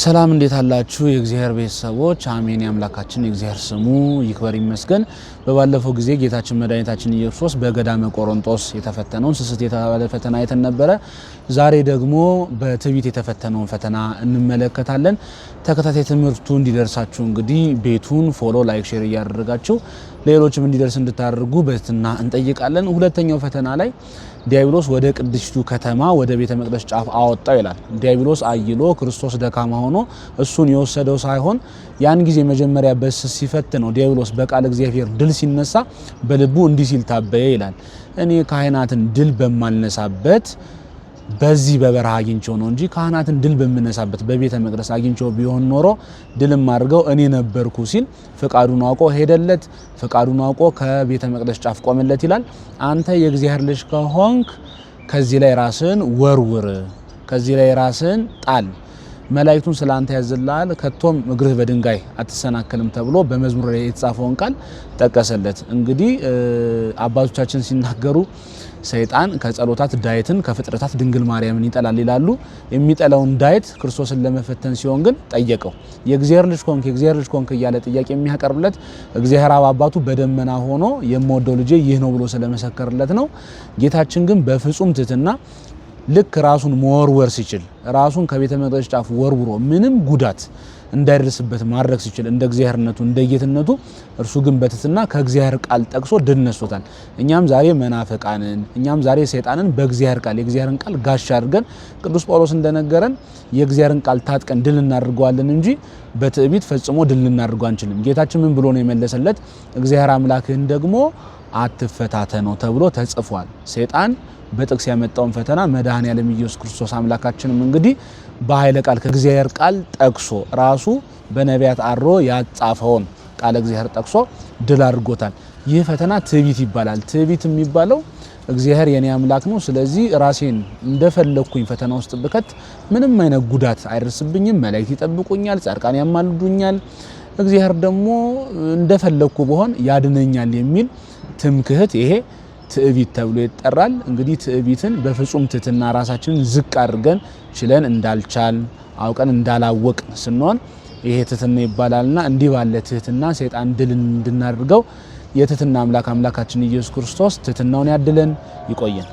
ሰላም እንዴት አላችሁ የእግዚአብሔር ቤተሰቦች አሜን ያምላካችን የእግዚአብሔር ስሙ ይክበር ይመስገን። በባለፈው ጊዜ ጌታችን መድኃኒታችን ኢየሱስ በገዳመ ቆሮንጦስ የተፈተነውን ስስት የተባለ ፈተና አይተን ነበረ። ዛሬ ደግሞ በትዕቢት የተፈተነውን ፈተና እንመለከታለን። ተከታታይ ትምህርቱ እንዲደርሳችሁ እንግዲህ ቤቱን ፎሎ ላይክ ሼር እያደረጋችሁ ሌሎችም እንዲደርስ እንድታደርጉ በትህትና እንጠይቃለን። ሁለተኛው ፈተና ላይ ዲያብሎስ ወደ ቅድስቱ ከተማ ወደ ቤተ መቅደስ ጫፍ አወጣው ይላል። ዲያብሎስ አይሎ ክርስቶስ ደካማ ሆኖ እሱን የወሰደው ሳይሆን ያን ጊዜ መጀመሪያ በስስ ሲፈትነው ዲያብሎስ በቃል እግዚአብሔር ድል ሲነሳ በልቡ እንዲህ ሲል ታበየ ይላል። እኔ ካህናትን ድል በማልነሳበት በዚህ በበረሃ አግኝቸው ነው እንጂ ካህናትን ድል በመነሳበት በቤተ መቅደስ አግኝቸው ቢሆን ኖሮ ድልም አድርገው እኔ ነበርኩ ሲል ፍቃዱን አውቆ ሄደለት። ፍቃዱን አውቆ ከቤተ መቅደስ ጫፍ ቆመለት ይላል። አንተ የእግዚአብሔር ልጅ ከሆንክ ከዚህ ላይ ራስን ወርውር፣ ከዚህ ላይ ራስን ጣል፣ መላእክቱን ስላንተ ያዝልሃል፣ ከቶም እግርህ በድንጋይ አትሰናከልም ተብሎ በመዝሙር ላይ የተጻፈውን ቃል ጠቀሰለት። እንግዲህ አባቶቻችን ሲናገሩ ሰይጣን ከጸሎታት ዳይትን ከፍጥረታት ድንግል ማርያምን ይጠላል ይላሉ። የሚጠላውን ዳይት ክርስቶስን ለመፈተን ሲሆን ግን ጠየቀው። የእግዚአብሔር ልጅ ኮንክ የእግዚአብሔር ልጅ ኮንክ እያለ ጥያቄ የሚያቀርብለት እግዚአብሔር አብ አባቱ በደመና ሆኖ የምወደው ልጄ ይህ ነው ብሎ ስለመሰከረለት ነው። ጌታችን ግን በፍጹም ትህትና ልክ ራሱን መወርወር ሲችል ራሱን ከቤተ መቅደስ ጫፍ ወርውሮ ምንም ጉዳት እንዳይደርስበት ማድረግ ሲችል እንደ እግዚአብሔርነቱ እንደ ጌትነቱ እርሱ ግን በትህትና ከእግዚአብሔር ቃል ጠቅሶ ድል ነስቶታል። እኛም ዛሬ መናፍቃንን እኛም ዛሬ ሰይጣንን በእግዚአብሔር ቃል የእግዚአብሔርን ቃል ጋሻ አድርገን ቅዱስ ጳውሎስ እንደነገረን የእግዚአብሔርን ቃል ታጥቀን ድል እናደርገዋለን እንጂ በትዕቢት ፈጽሞ ድል ልናደርገው አንችልም። ጌታችን ምን ብሎ ነው የመለሰለት? እግዚአብሔር አምላክህን ደግሞ አትፈታተነው ተብሎ ተጽፏል። ሰይጣን በጥቅስ ያመጣውን ፈተና መድኃኔዓለም ኢየሱስ ክርስቶስ አምላካችንም እንግዲህ በኃይለ ቃል ከእግዚአብሔር ቃል ጠቅሶ ራሱ በነቢያት አድሮ ያጻፈውን ቃል እግዚአብሔር ጠቅሶ ድል አድርጎታል። ይህ ፈተና ትዕቢት ይባላል። ትዕቢት የሚባለው እግዚአብሔር የኔ አምላክ ነው፣ ስለዚህ ራሴን እንደፈለኩኝ ፈተና ውስጥ ብከት ምንም አይነት ጉዳት አይደርስብኝም፣ መላእክት ይጠብቁኛል፣ ጻድቃን ያማልዱኛል፣ እግዚአብሔር ደግሞ እንደፈለኩ በሆን ያድነኛል የሚል ትምክህት ይሄ ትዕቢት ተብሎ ይጠራል። እንግዲህ ትዕቢትን በፍጹም ትህትና ራሳችንን ዝቅ አድርገን ችለን እንዳልቻል አውቀን እንዳላወቅ ስንሆን ይሄ ትህትና ይባላልና እንዲህ ባለ ትህትና ሰይጣን ድል እንድናደርገው የትህትና አምላካችን ኢየሱስ ክርስቶስ ትህትናውን ያድለን። ይቆየን።